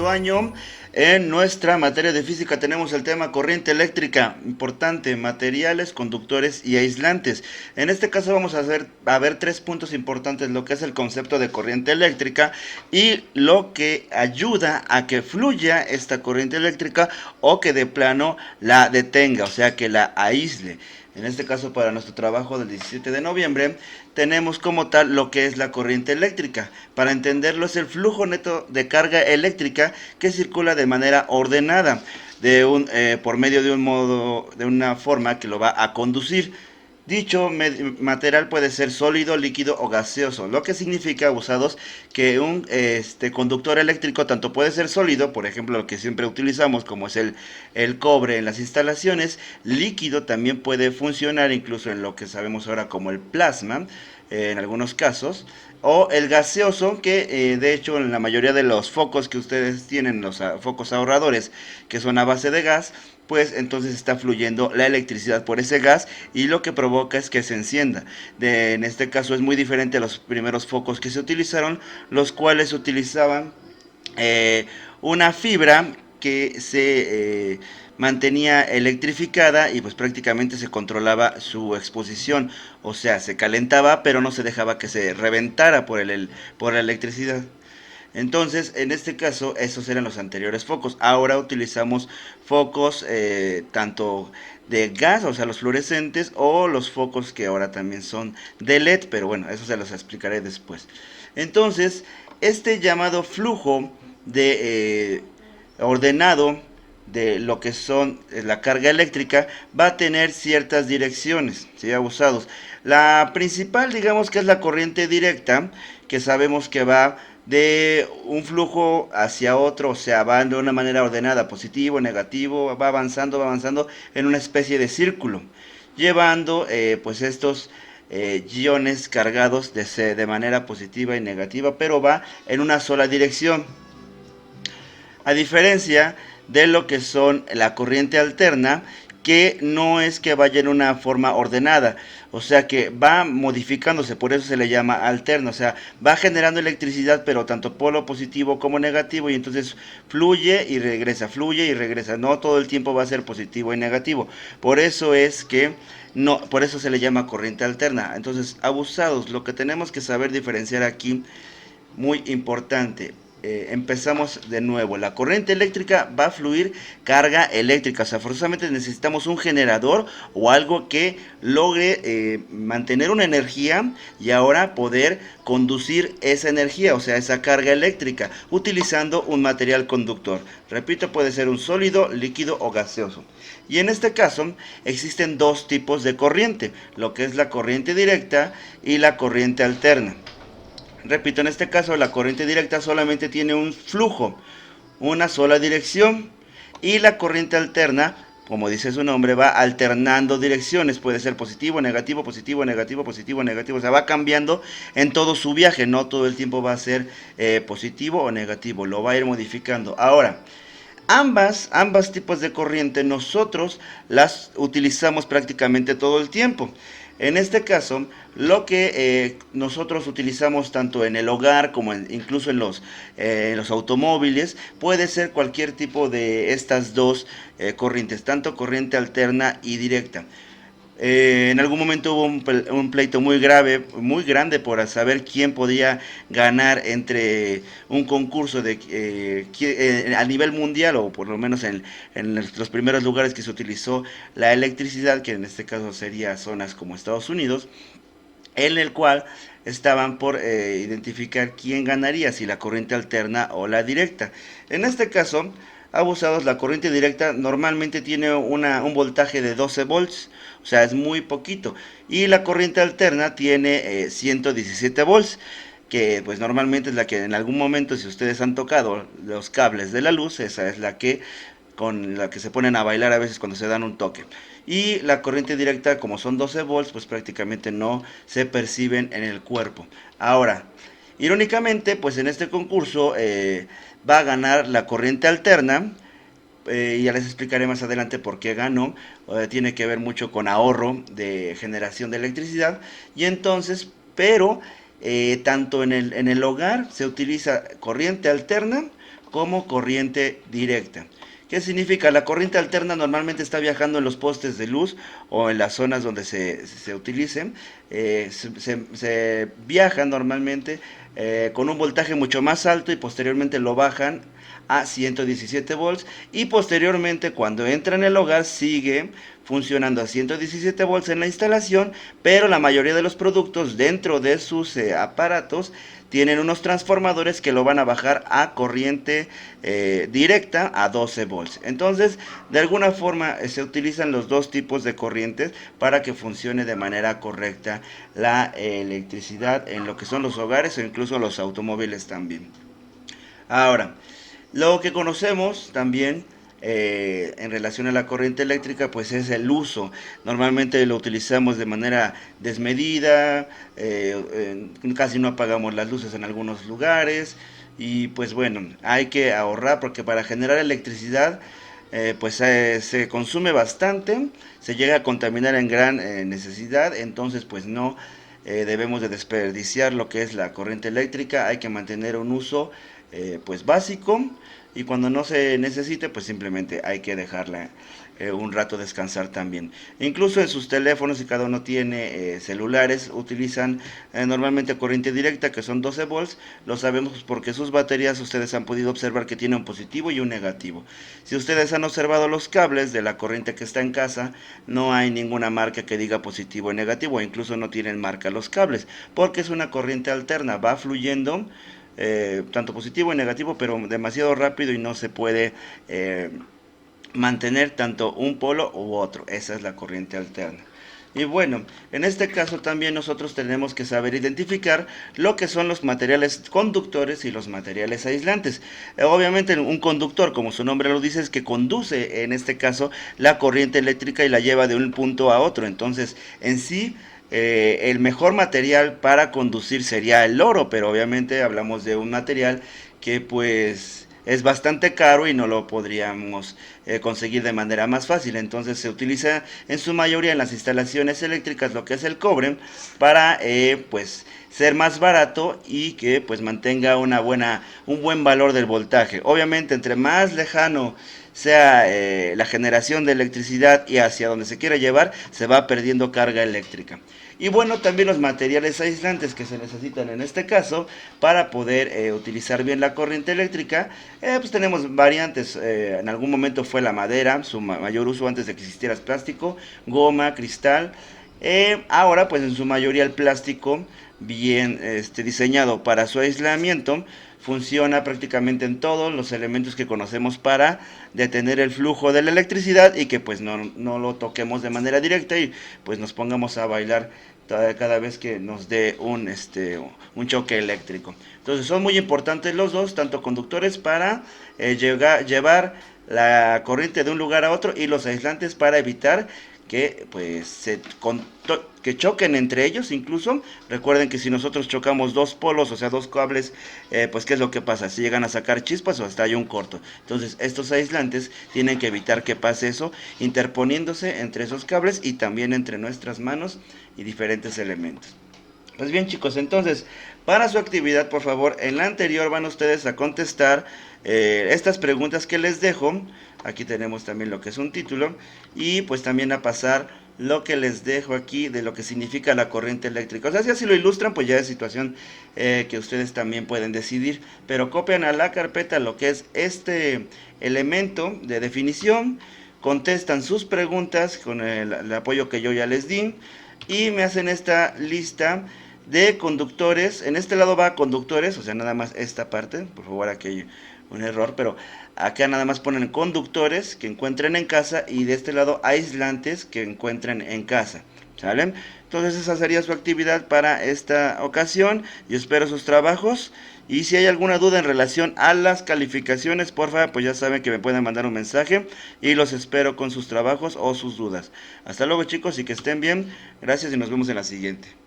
segundo año. En nuestra materia de física tenemos el tema corriente eléctrica, importante, materiales, conductores y aislantes. En este caso vamos a ver tres puntos importantes, lo que es el concepto de corriente eléctrica y lo que ayuda a que fluya esta corriente eléctrica o que de plano la detenga, o sea que la aísle. En este caso, para nuestro trabajo del 17 de noviembre, tenemos como tal lo que es la corriente eléctrica. Para entenderlo, es el flujo neto de carga eléctrica que circula de manera ordenada, por medio de un modo, de una forma que lo va a conducir. Dicho material puede ser sólido, líquido o gaseoso, lo que significa, abusados, que un conductor eléctrico tanto puede ser sólido, por ejemplo lo que siempre utilizamos como es el cobre en las instalaciones, líquido también puede funcionar incluso en lo que sabemos ahora como el plasma, en algunos casos, o el gaseoso, que de hecho en la mayoría de los focos que ustedes tienen, los focos ahorradores, que son a base de gas, pues entonces está fluyendo la electricidad por ese gas y lo que provoca es que se encienda. En este caso es muy diferente a los primeros focos que se utilizaron, los cuales utilizaban eh, una fibra que se mantenía electrificada y pues prácticamente se controlaba su exposición, o sea, se calentaba pero no se dejaba que se reventara por la electricidad. Entonces, en este caso, esos eran los anteriores focos. Ahora utilizamos focos tanto de gas, o sea, los fluorescentes, o los focos que ahora también son de LED, pero bueno, eso se los explicaré después. Entonces, este llamado flujo de ordenado de lo que son la carga eléctrica va a tener ciertas direcciones, ¿sí? Abusados. La principal, digamos que es la corriente directa, que sabemos que va de un flujo hacia otro, o sea, va de una manera ordenada, positivo, negativo, va avanzando en una especie de círculo, llevando pues estos iones cargados de manera positiva y negativa, pero va en una sola dirección. A diferencia de lo que son la corriente alterna, que no es que vaya en una forma ordenada, o sea que va modificándose, por eso se le llama alterna, o sea, va generando electricidad, pero tanto polo positivo como negativo, y entonces fluye y regresa, no todo el tiempo va a ser positivo y negativo, por eso es que no, por eso se le llama corriente alterna. Entonces, abusados, lo que tenemos que saber diferenciar aquí, muy importante. Empezamos de nuevo. La corriente eléctrica va a fluir carga eléctrica. O sea, forzosamente necesitamos un generador o algo que logre mantener una energía y ahora poder conducir esa energía, o sea, esa carga eléctrica, utilizando un material conductor. Repito, puede ser un sólido, líquido o gaseoso. Y en este caso existen dos tipos de corriente, lo que es la corriente directa y la corriente alterna. Repito, en este caso la corriente directa solamente tiene un flujo, una sola dirección, y la corriente alterna, como dice su nombre, va alternando direcciones, puede ser positivo, negativo, positivo, negativo, positivo, negativo, o sea, va cambiando en todo su viaje, no todo el tiempo va a ser positivo o negativo, lo va a ir modificando. Ahora, ambas tipos de corriente nosotros las utilizamos prácticamente todo el tiempo. En este caso, lo que nosotros utilizamos tanto en el hogar como incluso en los automóviles, puede ser cualquier tipo de estas dos corrientes, tanto corriente alterna y directa. En algún momento hubo un pleito muy grande por saber quién podía ganar entre un concurso a nivel mundial, o por lo menos en los primeros lugares que se utilizó la electricidad, que en este caso sería zonas como Estados Unidos, en el cual estaban por identificar quién ganaría, si la corriente alterna o la directa. En este caso, abusados, la corriente directa normalmente tiene un voltaje de 12 volts, o sea, es muy poquito, y la corriente alterna tiene 117 volts, que pues normalmente es la que en algún momento, si ustedes han tocado los cables de la luz, esa es la que con la que se ponen a bailar a veces cuando se dan un toque. Y la corriente directa, como son 12 volts, pues prácticamente no se perciben en el cuerpo. Ahora, irónicamente, pues en este concurso va a ganar la corriente alterna. Ya les explicaré más adelante por qué ganó. Tiene que ver mucho con ahorro de generación de electricidad. Y entonces, pero tanto en el hogar se utiliza corriente alterna como corriente directa. ¿Qué significa? La corriente alterna normalmente está viajando en los postes de luz o en las zonas donde se utilicen. Se viaja normalmente con un voltaje mucho más alto y posteriormente lo bajan a 117 volts y posteriormente cuando entra en el hogar sigue funcionando a 117 volts en la instalación, pero la mayoría de los productos dentro de sus aparatos tienen unos transformadores que lo van a bajar a corriente directa a 12 volts. Entonces, de alguna forma se utilizan los dos tipos de corrientes para que funcione de manera correcta la electricidad en lo que son los hogares o incluso los automóviles también. Ahora, lo que conocemos también en relación a la corriente eléctrica, pues es el uso. Normalmente lo utilizamos de manera desmedida, casi no apagamos las luces en algunos lugares y pues bueno, hay que ahorrar porque para generar electricidad pues se consume bastante, se llega a contaminar en gran necesidad, entonces pues no debemos de desperdiciar lo que es la corriente eléctrica, hay que mantener un uso pues básico y cuando no se necesite pues simplemente hay que dejarla un rato descansar también. Incluso en sus teléfonos, si cada uno tiene celulares, utilizan normalmente corriente directa que son 12 volts, lo sabemos porque sus baterías ustedes han podido observar que tiene un positivo y un negativo. Si ustedes han observado los cables de la corriente que está en casa, no hay ninguna marca que diga positivo y negativo, incluso no tienen marca los cables, porque es una corriente alterna, va fluyendo tanto positivo y negativo, pero demasiado rápido y no se puede mantener tanto un polo u otro. Esa es la corriente alterna. Y bueno, en este caso también nosotros tenemos que saber identificar lo que son los materiales conductores y los materiales aislantes. Obviamente un conductor, como su nombre lo dice, es que conduce en este caso la corriente eléctrica y la lleva de un punto a otro. Entonces, en sí, el mejor material para conducir sería el oro, pero obviamente hablamos de un material que pues es bastante caro y no lo podríamos conseguir de manera más fácil. Entonces se utiliza en su mayoría en las instalaciones eléctricas lo que es el cobre para pues ser más barato y que pues mantenga un buen valor del voltaje. Obviamente entre más lejano sea la generación de electricidad y hacia donde se quiera llevar, se va perdiendo carga eléctrica. Y bueno, también los materiales aislantes que se necesitan en este caso para poder utilizar bien la corriente eléctrica, pues tenemos variantes. En algún momento fue la madera, su mayor uso antes de que existiera el plástico, goma, cristal. Ahora pues en su mayoría el plástico bien diseñado para su aislamiento funciona prácticamente en todos los elementos que conocemos para detener el flujo de la electricidad y que pues no lo toquemos de manera directa y pues nos pongamos a bailar cada vez que nos dé un choque eléctrico. Entonces son muy importantes los dos, tanto conductores para llevar la corriente de un lugar a otro y los aislantes para evitar que pues que choquen entre ellos. Incluso recuerden que si nosotros chocamos dos polos, o sea dos cables, pues qué es lo que pasa, si llegan a sacar chispas o hasta hay un corto. Entonces estos aislantes tienen que evitar que pase eso, interponiéndose entre esos cables y también entre nuestras manos y diferentes elementos. Pues bien chicos, entonces para su actividad por favor en la anterior van ustedes a contestar estas preguntas que les dejo. Aquí tenemos también lo que es un título y pues también a pasar lo que les dejo aquí de lo que significa la corriente eléctrica. O sea, si así lo ilustran, pues ya es situación que ustedes también pueden decidir. Pero copian a la carpeta lo que es este elemento de definición, contestan sus preguntas con el apoyo que yo ya les di y me hacen esta lista de conductores. En este lado va conductores, o sea, nada más esta parte. Por favor, aquí hay un error, pero acá nada más ponen conductores que encuentren en casa y de este lado aislantes que encuentren en casa. ¿Sale? Entonces esa sería su actividad para esta ocasión. Yo espero sus trabajos. Y si hay alguna duda en relación a las calificaciones, porfa, pues ya saben que me pueden mandar un mensaje y los espero con sus trabajos o sus dudas. Hasta luego chicos y que estén bien. Gracias y nos vemos en la siguiente.